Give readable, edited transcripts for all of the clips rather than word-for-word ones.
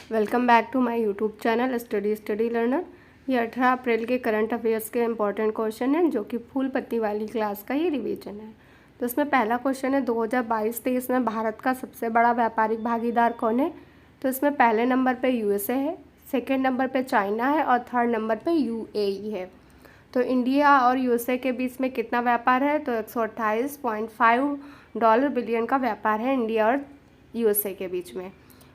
Welcome back to my YouTube channel study learner. ये 18 अप्रैल के करंट अफेयर्स के इंपॉर्टेंट क्वेश्चन हैं जो कि फूल पत्ती वाली क्लास का ही रिवीजन है। तो इसमें पहला क्वेश्चन है 2022-23 में भारत का सबसे बड़ा व्यापारिक भागीदार कौन है। तो इसमें पहले नंबर पे यूएसए है, सेकेंड नंबर पे चाइना है और थर्ड नंबर पे यूएई है। तो इंडिया और यूएसए के बीच में कितना व्यापार है, तो 128.5 बिलियन का व्यापार है इंडिया और यूएसए के बीच में।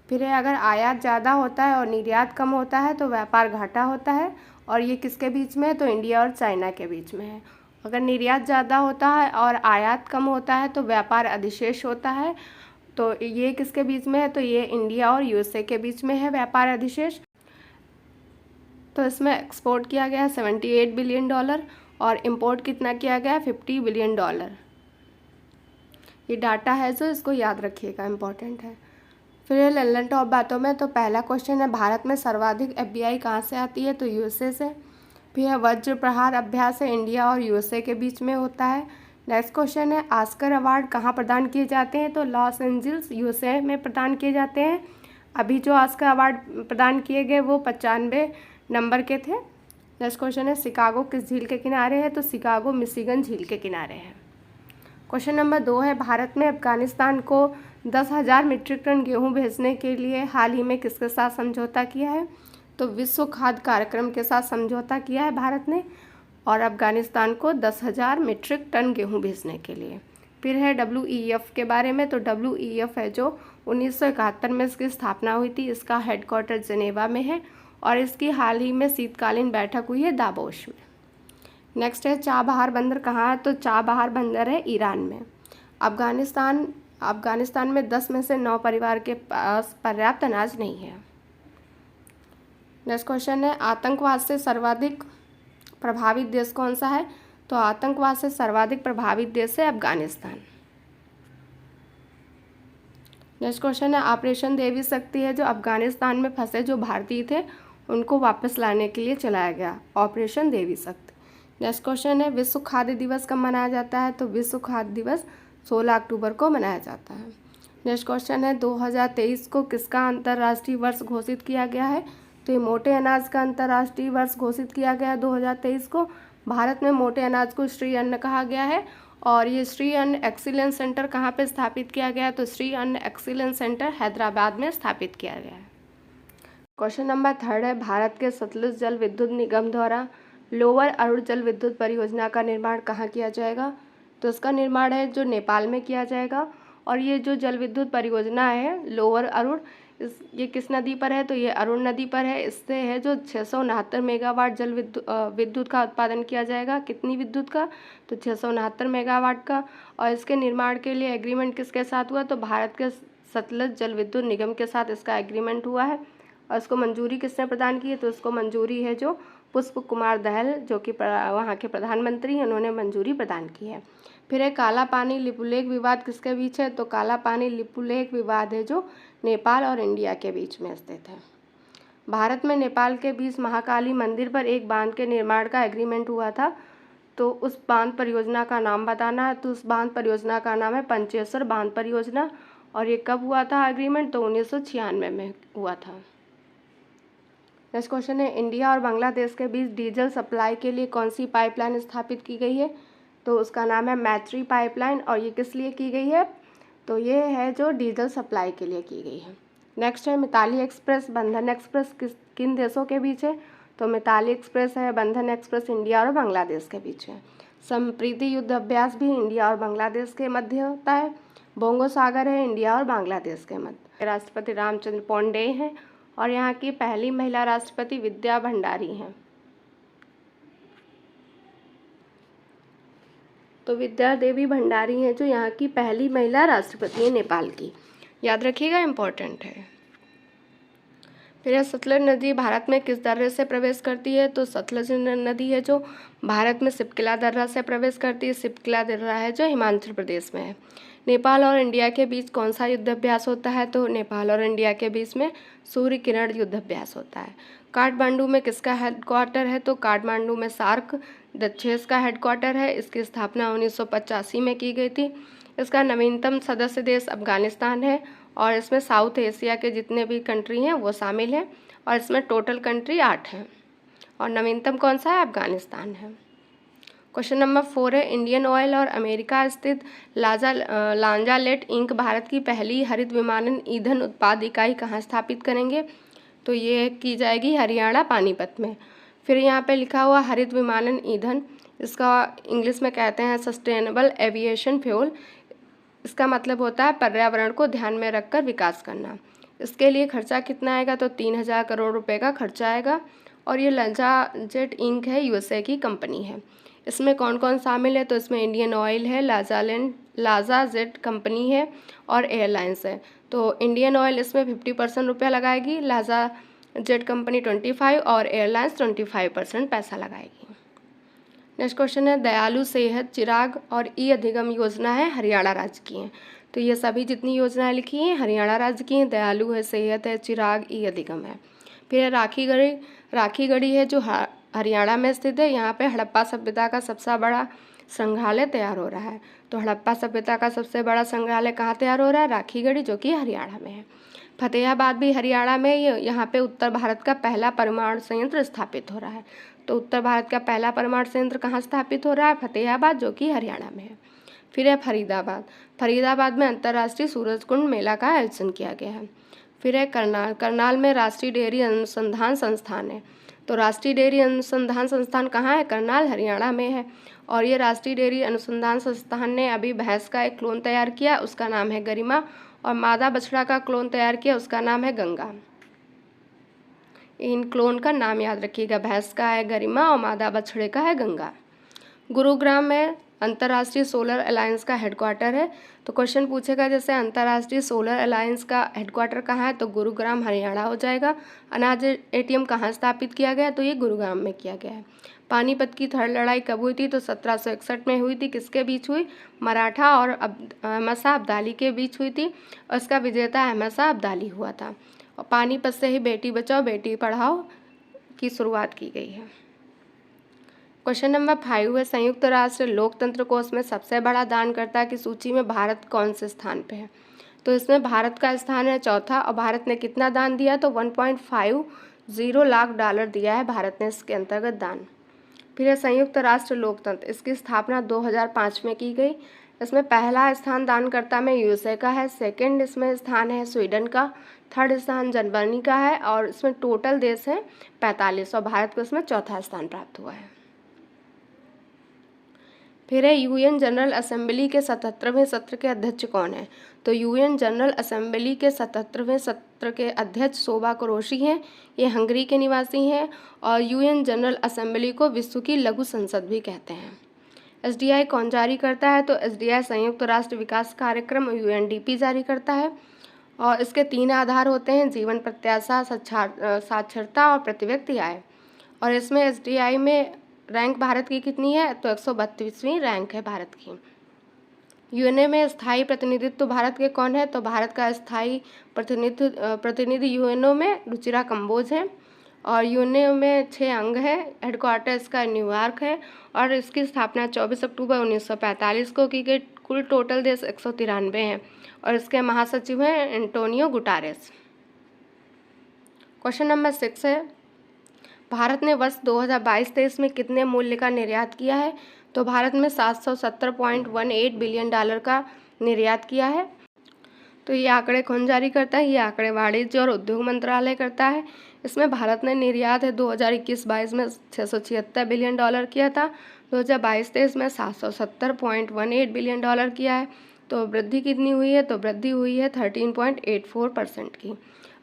फिर अगर आयात ज़्यादा होता है और निर्यात कम होता है तो व्यापार घाटा होता है, और ये किसके बीच में है, तो इंडिया और चाइना के बीच में है। अगर निर्यात ज़्यादा होता है और आयात कम होता है तो व्यापार अधिशेष होता है। तो ये किसके बीच में है, तो ये इंडिया और यूएसए के बीच में है व्यापार अधिशेष। तो इसमें एक्सपोर्ट किया गया है $78 बिलियन और इम्पोर्ट कितना किया गया है, $50 बिलियन। ये डाटा है जो इसको याद रखिएगा, इम्पोर्टेंट है। फिर लल्लन टॉप बातों में, तो पहला क्वेश्चन है भारत में सर्वाधिक एफडीआई कहाँ से आती है, तो यूएसए से। फिर वज्र प्रहार अभ्यास है इंडिया और यूएसए के बीच में होता है। नेक्स्ट क्वेश्चन है ऑस्कर अवार्ड कहाँ प्रदान किए जाते हैं, तो लॉस एंजल्स यूएसए में प्रदान किए जाते हैं। अभी जो ऑस्कर अवार्ड प्रदान किए गए वो 95 नंबर के थे। नेक्स्ट क्वेश्चन है शिकागो किस झील के किनारे है, तो शिकागो मिशिगन झील के किनारे है। क्वेश्चन नंबर 2 है भारत में अफगानिस्तान को 10,000 मीट्रिक टन गेहूं भेजने के लिए हाल ही में किसके साथ समझौता किया है, तो विश्व खाद्य कार्यक्रम के साथ समझौता किया है भारत ने, और अफगानिस्तान को 10,000 मीट्रिक टन गेहूं भेजने के लिए। फिर है WEF के बारे में, तो WEF है जो 1971 में इसकी स्थापना हुई थी। इसका हेडक्वार्टर जिनेवा में है और इसकी हाल ही में शीतकालीन बैठक हुई है दावोस में। नेक्स्ट है चाबहार बंदर कहाँ है, तो चाबहार बंदर है ईरान में। अफगानिस्तान में 10 में से 9 परिवार के पास पर्याप्त अनाज नहीं है। नेक्स्ट क्वेश्चन है आतंकवाद से सर्वाधिक प्रभावित देश कौन सा है, तो आतंकवाद से सर्वाधिक प्रभावित देश है अफगानिस्तान। नेक्स्ट क्वेश्चन है ऑपरेशन देवी शक्ति है जो अफगानिस्तान में फंसे जो भारतीय थे उनको वापस लाने के लिए चलाया गया, ऑपरेशन देवी शक्ति। नेक्स्ट क्वेश्चन है विश्व खाद्य दिवस कब मनाया जाता है, तो विश्व खाद्य दिवस 16 अक्टूबर को मनाया जाता है। नेक्स्ट क्वेश्चन है 2023 को किसका अंतर्राष्ट्रीय वर्ष घोषित किया गया है, तो ये मोटे अनाज का अंतर्राष्ट्रीय वर्ष घोषित किया गया है 2023 को। भारत में मोटे अनाज को श्री अन्न कहा गया है, और ये श्री अन्न एक्सीलेंस सेंटर कहाँ पे स्थापित किया गया है, तो श्री अन्न एक्सीलेंस सेंटर हैदराबाद में स्थापित किया गया है। क्वेश्चन नंबर 3 है भारत के सतलुज जल विद्युत निगम द्वारा लोअर अरुण जल विद्युत परियोजना का निर्माण कहाँ किया जाएगा, तो इसका निर्माण है जो नेपाल में किया जाएगा। और ये जो जल विद्युत परियोजना है लोअर अरुण, ये किस नदी पर है, तो ये अरुण नदी पर है। इससे है जो 669 मेगावाट जल विद्युत का उत्पादन किया जाएगा। कितनी विद्युत का, तो 669 मेगावाट का। और इसके निर्माण के लिए एग्रीमेंट किसके साथ हुआ, तो भारत के सतलज जल विद्युत निगम के साथ इसका एग्रीमेंट हुआ है। और इसको मंजूरी किसने प्रदान की है, तो इसको मंजूरी है जो पुष्प कुमार दहल जो कि वहाँ के प्रधानमंत्री हैं, उन्होंने मंजूरी प्रदान की है। फिर है काला पानी लिपुलेख विवाद किसके बीच है, तो काला पानी लिपुलेख विवाद है जो नेपाल और इंडिया के बीच में स्थित है। भारत में नेपाल के बीच महाकाली मंदिर पर एक बांध के निर्माण का एग्रीमेंट हुआ था, तो उस बांध परियोजना का नाम बताना है। तो उस बांध परियोजना का नाम है पंचेश्वर बांध परियोजना। और ये कब हुआ था एग्रीमेंट, तो 1996 में हुआ था। नेक्स्ट क्वेश्चन है इंडिया और बांग्लादेश के बीच डीजल सप्लाई के लिए कौन सी पाइपलाइन स्थापित की गई है, तो उसका नाम है मैत्री पाइपलाइन। और ये किस लिए की गई है, तो ये है जो डीजल सप्लाई के लिए की गई है। नेक्स्ट है मिताली एक्सप्रेस बंधन एक्सप्रेस किन देशों के बीच है, तो मिताली एक्सप्रेस है बंधन एक्सप्रेस इंडिया और बांग्लादेश के बीच है। संप्रीति युद्ध अभ्यास भी इंडिया और बांग्लादेश के मध्य होता है। बोंगो सागर है इंडिया और बांग्लादेश के मध्य। राष्ट्रपति रामचंद्र पौंडे हैं और यहाँ की पहली महिला राष्ट्रपति विद्या भंडारी हैं। तो विद्या देवी भंडारी हैं जो यहाँ की पहली महिला राष्ट्रपति है नेपाल की, याद रखिएगा, इम्पोर्टेंट है। फिर सतलज नदी भारत में किस दर्रे से प्रवेश करती है, तो सतलज नदी है जो भारत में सिपकिला दर्रा से प्रवेश करती है। सिपकिला दर्रा है जो हिमाचल प्रदेश में है। नेपाल और इंडिया के बीच कौन सा युद्ध अभ्यास होता है, तो नेपाल और इंडिया के बीच में सूर्य किरण युद्ध अभ्यास होता है। काठमांडू में किसका हेडक्वार्टर है, तो काठमांडू में सार्क डचेस का हेडक्वार्टर है। इसकी स्थापना 1985 में की गई थी। इसका नवीनतम सदस्य देश अफगानिस्तान है और इसमें साउथ एशिया के जितने भी कंट्री हैं वो शामिल हैं और इसमें टोटल कंट्री 8 हैं और नवीनतम कौन सा है? अफगानिस्तान है। क्वेश्चन नंबर 4 है, इंडियन ऑयल और अमेरिका स्थित लांजालेट इंक भारत की पहली हरित विमानन ईंधन उत्पाद इकाई कहाँ स्थापित करेंगे? तो ये की जाएगी हरियाणा पानीपत में। फिर यहाँ पे लिखा हुआ हरित विमानन ईंधन, इसका इंग्लिश में कहते हैं सस्टेनेबल एविएशन फ्यूल। इसका मतलब होता है पर्यावरण को ध्यान में रखकर विकास करना। इसके लिए खर्चा कितना आएगा? तो 3000 करोड़ रुपए का खर्चा आएगा और ये लांजाजेट इंक है, यूएसए की कंपनी है। इसमें कौन कौन शामिल है? तो इसमें इंडियन ऑयल है, लांजाजेट कंपनी है और एयरलाइंस है। तो इंडियन ऑयल इसमें 50% रुपया लगाएगी, लांजाजेट कंपनी 25 और एयरलाइंस 25% पैसा लगाएगी। नेक्स्ट क्वेश्चन है, दयालु सेहत चिराग और ई अधिगम योजना है हरियाणा राज्य की है। तो ये सभी जितनी योजनाएं लिखी हैं हरियाणा राज्य की हैं। दयालु है, सेहत है, चिराग, ई अधिगम है। फिर है राखीगढ़ी है जो हरियाणा में स्थित है। यहाँ पे हड़प्पा सभ्यता का सबसे बड़ा संग्रहालय तैयार हो रहा है। तो हड़प्पा सभ्यता का सबसे बड़ा संग्रहालय कहाँ तैयार हो रहा है? राखीगढ़ी, जो कि हरियाणा में है। फतेहाबाद भी हरियाणा में, यहाँ पे उत्तर भारत का पहला परमाणु संयंत्र स्थापित हो रहा है। तो उत्तर भारत का पहला परमाणु संयंत्र कहाँ स्थापित हो रहा है? फतेहाबाद, जो कि हरियाणा में है। फिर है फरीदाबाद में अंतर्राष्ट्रीय सूरजकुंड मेला का आयोजन किया गया है। फिर है करनाल में राष्ट्रीय डेयरी अनुसंधान संस्थान है। तो राष्ट्रीय डेयरी अनुसंधान संस्थान कहाँ है? करनाल, हरियाणा में है। और ये राष्ट्रीय डेयरी अनुसंधान संस्थान ने अभी भैंस का एक क्लोन तैयार किया, उसका नाम है गरिमा, और मादा बछड़ा का क्लोन तैयार किया, उसका नाम है गंगा। इन क्लोन का नाम याद रखिएगा, भैंस का है गरिमा और मादा बछड़े का है गंगा। गुरुग्राम में अंतर्राष्ट्रीय सोलर अलायंस का हेडक्वार्टर है। तो क्वेश्चन पूछेगा जैसे अंतर्राष्ट्रीय सोलर अलायंस का हेडक्वार्टर कहाँ है? तो गुरुग्राम, हरियाणा हो जाएगा। अनाज एटीएम कहाँ स्थापित किया गया? तो ये गुरुग्राम में किया गया है। पानीपत की थर्ड लड़ाई कब हुई थी? तो 1761 में हुई थी। किसके बीच हुई? मराठा और अहमद शाह अब्दाली के बीच हुई थी और इसका विजेता अहमद शाह अब्दाली हुआ था। और पानीपत से ही बेटी बचाओ बेटी पढ़ाओ की शुरुआत की गई है। क्वेश्चन नंबर 5 है, संयुक्त राष्ट्र लोकतंत्र कोष में सबसे बड़ा दानकर्ता की सूची में भारत कौन से स्थान पे है? तो इसमें भारत का स्थान है चौथा और भारत ने कितना दान दिया? तो $1.50 लाख दिया है भारत ने इसके अंतर्गत दान। फिर है संयुक्त राष्ट्र लोकतंत्र, इसकी स्थापना 2005 में की गई। इसमें पहला स्थान दानकर्ता में यूएसए का है, सेकंड इसमें स्थान है स्वीडन का, थर्ड स्थान जर्मनी का है और इसमें टोटल देश है 45 और भारत को इसमें चौथा स्थान प्राप्त हुआ है। फिर है यूएन जनरल असेंबली के 77वें सत्र के अध्यक्ष कौन है? तो यूएन जनरल असेंबली के 77वें सत्र के अध्यक्ष शोभा कुरैशी हैं। ये हंगरी के निवासी हैं और यूएन जनरल असेंबली को विश्व की लघु संसद भी कहते हैं। एसडीआई कौन जारी करता है? तो एसडीआई संयुक्त राष्ट्र विकास कार्यक्रम यूएनडीपी जारी करता है और इसके 3 आधार होते हैं, जीवन प्रत्याशा, साक्षरता और प्रति व्यक्ति आय। और इसमें एसडीआई में रैंक भारत की कितनी है? तो 132वीं रैंक है भारत की। यूएनए में स्थायी प्रतिनिधित्व भारत के कौन है? तो भारत का स्थायी प्रतिनिधि यूएनओ में रुचिरा कंबोज है और यूएनए में 6 अंग है। हेडक्वार्टर इसका न्यूयॉर्क है और इसकी स्थापना 24 अक्टूबर 1945 को की गई। कुल टोटल देश 193 हैं और इसके महासचिव हैं एंटोनियो गुटारेस। क्वेश्चन नंबर 6 है, भारत ने वर्ष 2022-23 में कितने मूल्य का निर्यात किया है? तो भारत में $770.18 बिलियन का निर्यात किया है। तो ये आंकड़े कौन जारी करता है? ये आंकड़े वाणिज्य और उद्योग मंत्रालय करता है। इसमें भारत ने निर्यात है 2021-22 में $676 बिलियन किया था, 2022-23 में $770.18 बिलियन किया है। तो वृद्धि कितनी हुई है? तो वृद्धि हुई है 13.84% की।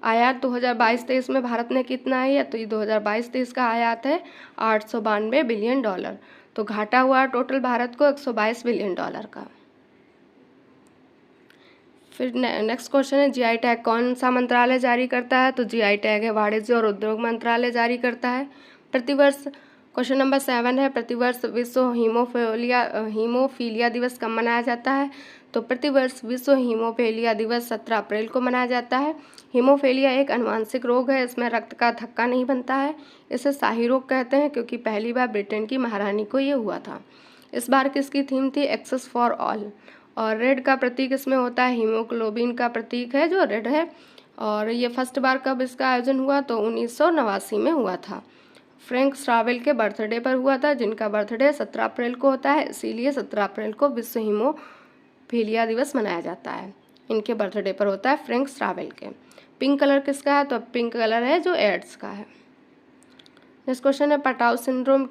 आयात 2022-23 में भारत ने कितना है? तो ये 2022-23 का आयात है $892 बिलियन। तो घाटा हुआ टोटल भारत को $122 बिलियन का। फिर नेक्स्ट क्वेश्चन है, जीआई टैग कौन सा मंत्रालय जारी करता है? तो जीआई टैग है वाणिज्य और उद्योग मंत्रालय जारी करता है। प्रतिवर्ष क्वेश्चन नंबर 7 है, प्रतिवर्ष विश्व हीमोफीलिया दिवस कब मनाया जाता है? तो प्रतिवर्ष विश्व हीमोफीलिया दिवस 17 अप्रैल को मनाया जाता है। हीमोफीलिया एक अनुवांशिक रोग है, इसमें रक्त का थक्का नहीं बनता है। इसे शाही रोग कहते हैं क्योंकि पहली बार ब्रिटेन की महारानी को ये हुआ था। इस बार किसकी थीम थी? एक्सेस फॉर ऑल और रेड का प्रतीक इसमें होता है हीमोग्लोबिन का प्रतीक है जो रेड है। और ये फर्स्ट बार कब इसका आयोजन हुआ तो 1989 में हुआ था। फ्रैंक श्रावेल के बर्थडे पर हुआ था, जिनका बर्थडे 17 अप्रैल को होता है, इसीलिए 17 अप्रैल को विश्व हीमोफीलिया दिवस मनाया जाता है। इनके बर्थडे पर होता है फ्रैंक श्रावेल के। पिंक कलर किसका है तो पिंक कलर है जो एड्स का है। नेक्स्ट क्वेश्चन है पटाउ सिंड्रोम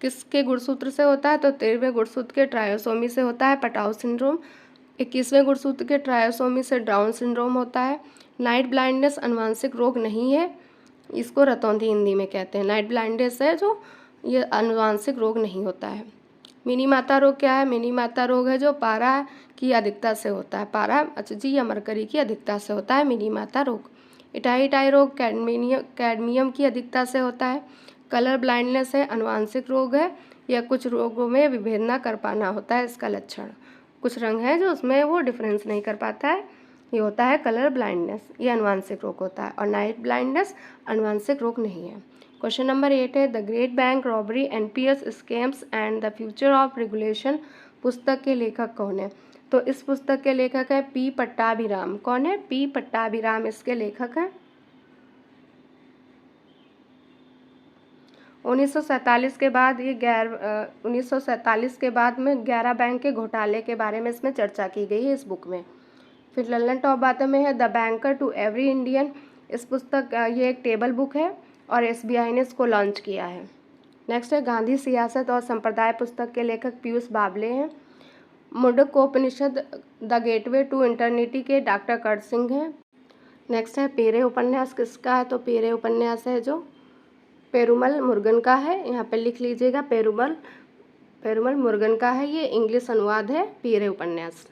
किसके गुणसूत्र से होता है तो 13वें गुणसूत्र के ट्रायोसोमी से होता है पटाउ सिंड्रोम। 21वें गुणसूत्र के ट्रायोसोमी से डाउन सिंड्रोम होता है। नाइट ब्लाइंडनेस आनुवंशिक रोग नहीं है, इसको रतौंधी हिंदी में कहते हैं। नाइट ब्लाइंडनेस है जो ये आनुवंशिक रोग नहीं होता है। मिनी माता रोग क्या है? मिनी माता रोग है जो पारा की अधिकता से होता है, पारा जी या मरकरी की अधिकता से होता है मिनी माता रोग। इटाई रोग कैडमियम की अधिकता से होता है। कलर ब्लाइंडनेस है आनुवंशिक रोग है, या कुछ रोगों में विभेद ना कर पाना होता है इसका लक्षण। कुछ रंग है जो उसमें वो डिफरेंस नहीं कर पाता है, ये होता है कलर ब्लाइंडनेस, ये आनुवंशिक रोग होता है। और नाइट ब्लाइंडनेस आनुवंशिक रोग नहीं है। क्वेश्चन नंबर 8 है the great bank robbery NPS scams and the future of regulation पुस्तक के लेखक कौन है? तो इस पुस्तक के लेखक है पी पट्टाभिराम। कौन है? पी पट्टाभिराम इसके लेखक हैं। 1947 के बाद 1947 के बाद में 11 बैंक के घोटाले के बारे में इसमें चर्चा की गई है इस बुक में। फिर लल्लन टॉप बातों में है the banker to every Indian. इस पुस्तक ये एक टेबल बुक है और एसबीआई ने इसको लॉन्च किया है। नेक्स्ट है गांधी सियासत और संप्रदाय पुस्तक के लेखक पीयूष बावले हैं। मुंडकोपनिषद द गेटवे टू इंटरनिटी के डॉक्टर कर्ण सिंह हैं। नेक्स्ट है पेरे उपन्यास किसका है? तो पेरे उपन्यास है जो पेरुमल मुरुगन का है, यहाँ पे लिख लीजिएगा पेरुमल मुरुगन का है। ये इंग्लिश अनुवाद है पेरे उपन्यास,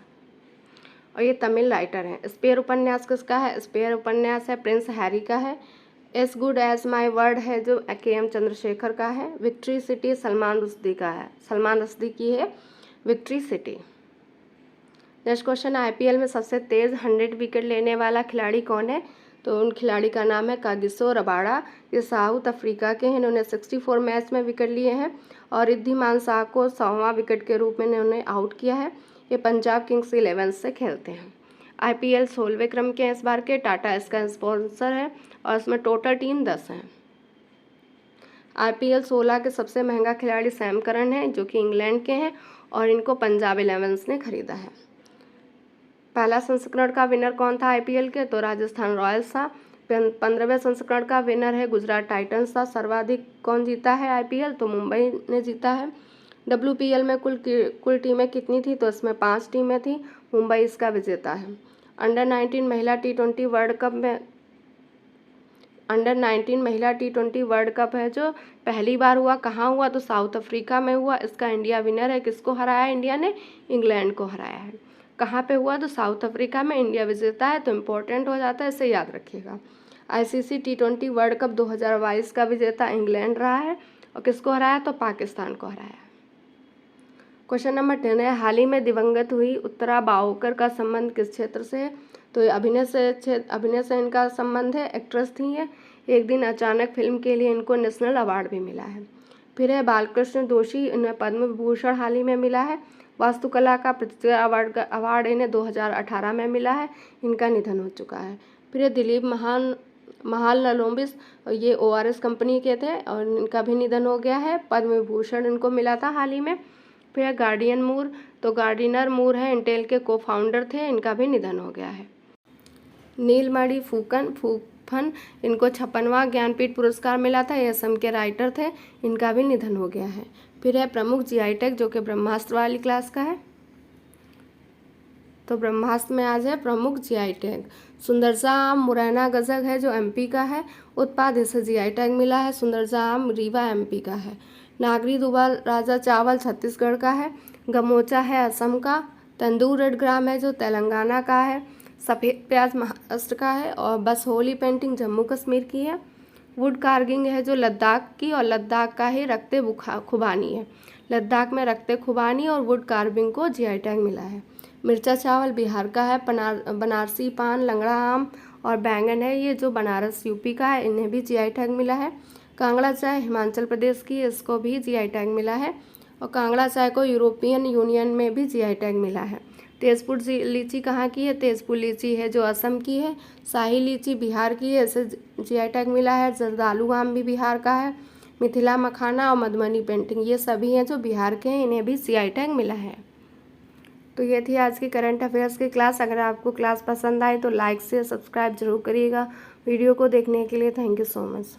और ये तमिल राइटर हैं। स्पेयर उपन्यास किसका है? स्पेयर उपन्यास है प्रिंस हैरी का है। As good as my word है जो के.एम. चंद्रशेखर का है। विक्ट्री सिटी सलमान रुश्दी का है, सलमान रुश्दी की है victory city. Next question IPL में सबसे तेज 100 विकेट लेने वाला खिलाड़ी कौन है? तो उन खिलाड़ी का नाम है कागिसो रबाड़ा। ये साउथ अफ्रीका के हैं, इन्होंने 64 मैच में विकेट लिए हैं और रिद्धिमान शाह को 100वां विकेट के रूप में इन्होंने आउट किया है। ये पंजाब किंग्स 11 से खेलते हैं। आईपीएल 16वें क्रम के इस बार के, टाटा इसका स्पॉन्सर है और इसमें टोटल टीम 10 हैं। आईपीएल 16 के सबसे महंगा खिलाड़ी सैम करन है जो कि इंग्लैंड के हैं और इनको पंजाब 11 ने खरीदा है। पहला संस्करण का विनर कौन था आईपीएल के? तो राजस्थान रॉयल्स था। 15वें संस्करण का विनर है गुजरात टाइटंस था। सर्वाधिक कौन जीता है आईपीएल? तो मुंबई ने जीता है। डब्ल्यूपीएल में कुल टीमें कितनी थी? तो इसमें 5 टीमें थी, मुंबई इसका विजेता है। अंडर 19 महिला टी20 वर्ल्ड कप है जो पहली बार हुआ, कहाँ हुआ? तो साउथ अफ्रीका में हुआ। इसका इंडिया विनर है। किसको हराया इंडिया ने? इंग्लैंड को हराया है। कहाँ पे हुआ? तो साउथ अफ्रीका में। इंडिया विजेता है तो इम्पोर्टेंट हो जाता है, इसे याद रखिएगा। आईसीसी टी20 वर्ल्ड कप 2022 का विजेता इंग्लैंड रहा है और किसको हराया? तो पाकिस्तान को हराया। क्वेश्चन नंबर 10 है हाल ही में दिवंगत हुई उत्तरा बाओकर का संबंध किस क्षेत्र से है? तो अभिनय से इनका संबंध है, एक्ट्रेस थी ये। एक दिन अचानक फिल्म के लिए इनको नेशनल अवार्ड भी मिला है। फिर है बालकृष्ण दोषी, इन्हें पद्म विभूषण हाल ही में मिला है। वास्तुकला का प्रतिष्ठित अवार्ड इन्हें 2018 में मिला है, इनका निधन हो चुका है। फिर दिलीप महालनोबिस, ये ओआरएस कंपनी के थे और इनका भी निधन हो गया है। पद्म विभूषण इनको मिला था हाल ही में। फिर गार्डियन मूर, तो गार्डिनर मूर है इंटेल के को फाउंडर थे, इनका भी निधन हो गया है। नीलमणि फूफन, इनको 56वां ज्ञानपीठ पुरस्कार मिला था, ये असम के राइटर थे, इनका भी निधन हो गया है। फिर है प्रमुख जीआई टैग जो कि ब्रह्मास्त्र वाली क्लास का है, तो ब्रह्मास्त्र में आज है प्रमुख जीआई टैग। सुंदरसा आम मुरैना गजक है जो एमपी का है, उत्पाद इसे जीआई टैग मिला है। सुंदरसा आम रीवा एमपी का है। नागरी दुबा राजा चावल छत्तीसगढ़ का है। गमोचा है असम का। तंदूर रेड ग्राम है जो तेलंगाना का है। सफ़ेद प्याज महाराष्ट्र का है और बसहोली पेंटिंग जम्मू कश्मीर की है। वुड कार्विंग है जो लद्दाख की, और लद्दाख का ही रक्ते खुबानी है। लद्दाख में रक्ते खुबानी और वुड कार्विंग को जीआई टैग मिला है। मिर्चा चावल बिहार का है। बनारसी पान, लंगड़ा आम और बैंगन है ये जो बनारस यूपी का है, इन्हें भी जीआई टैग मिला है। कांगड़ा चाय हिमाचल प्रदेश की, इसको भी जीआई टैग मिला है और कांगड़ा चाय को यूरोपियन यूनियन में भी जीआई टैग मिला है। तेजपुर लीची कहाँ की है? तेजपुर लीची है जो असम की है। शाही लीची बिहार की है, इसे जीआई टैग मिला है। जर्दालू आम भी बिहार का है। मिथिला मखाना और मधुबनी पेंटिंग ये सभी हैं जो बिहार के हैं, इन्हें भी जीआई टैग मिला है। तो ये थी आज की करंट अफेयर्स की क्लास। अगर आपको क्लास पसंद आए तो लाइक से सब्सक्राइब जरूर करिएगा। वीडियो को देखने के लिए थैंक यू सो मच।